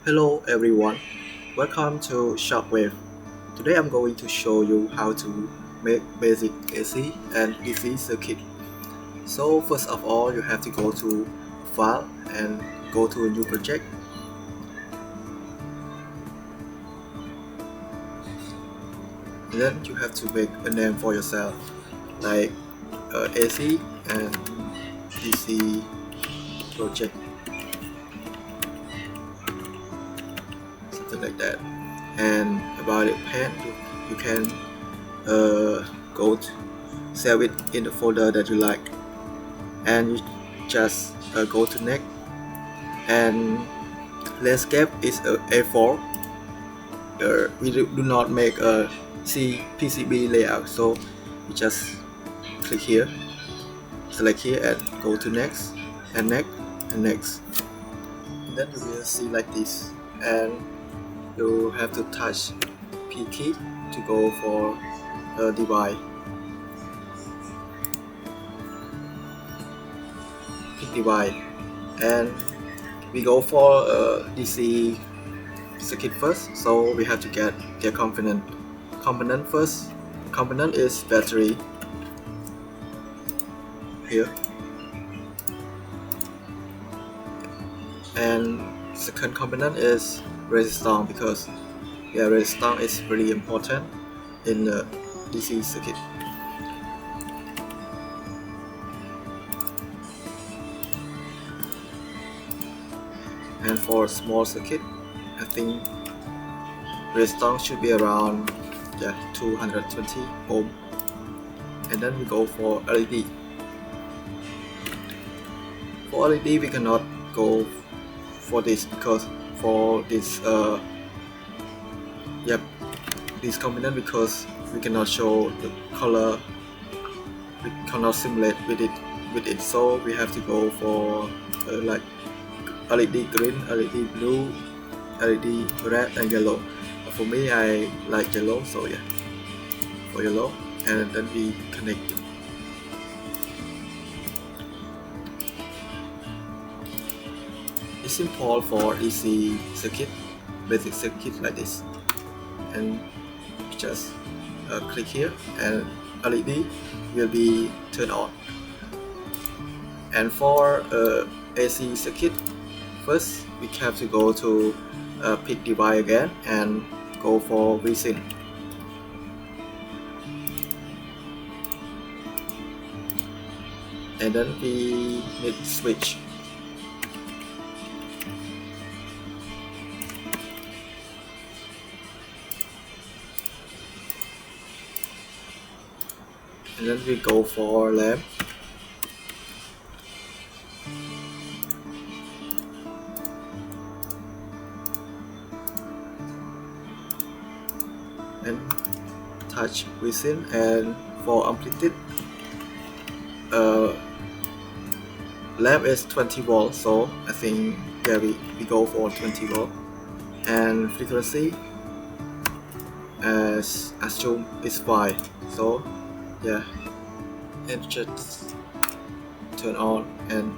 Hello everyone, welcome to Shockwave. Today I'm going to show you how to make basic AC and DC circuit. So first of all, you have to go to File and go to a new project. Then you have to make a name for yourself, like AC and DC project, something like that. And about it pen, you can go to save it in the folder that you like, and you just go to next. And landscape is a A4. We do not make a PCB layout, so you just click here, select here, and go to next, and next, and next. And then you will see like this, and you have to touch P key to go for divide. Pick divide, and we go for DC circuit first, so we have to get their component first. Component is battery here, and second component is resistance, because resistance is really important in the DC circuit. And for small circuit, I think resistance should be around 220 ohm. And then we go for LED. For LED we cannot go for this, because for this this component, because we cannot show the color, we cannot simulate with it, so we have to go for like LED green, LED blue, LED red, and yellow. For me, I like yellow, so yeah, for yellow. And then we connect it. It's simple for DC circuit, basic circuit like this. And just click here, and LED will be turned on. And for AC circuit, first we have to go to pick device again and go for VSync. And then we need switch. And then we go for lamp. And touch within, and for amplitude, lamp is 20 volts, so I think we go for 20 volt. And frequency, as assume, is 5, so and just turn on. And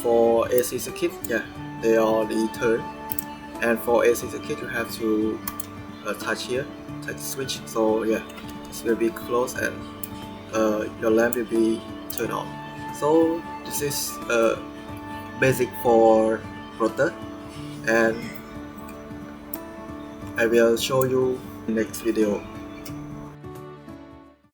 for AC circuit, they already turn. And for AC circuit, you have to touch here, touch switch, so this will be closed, and your lamp will be turned on. So this is basic for Proteus, and I will show you in next video.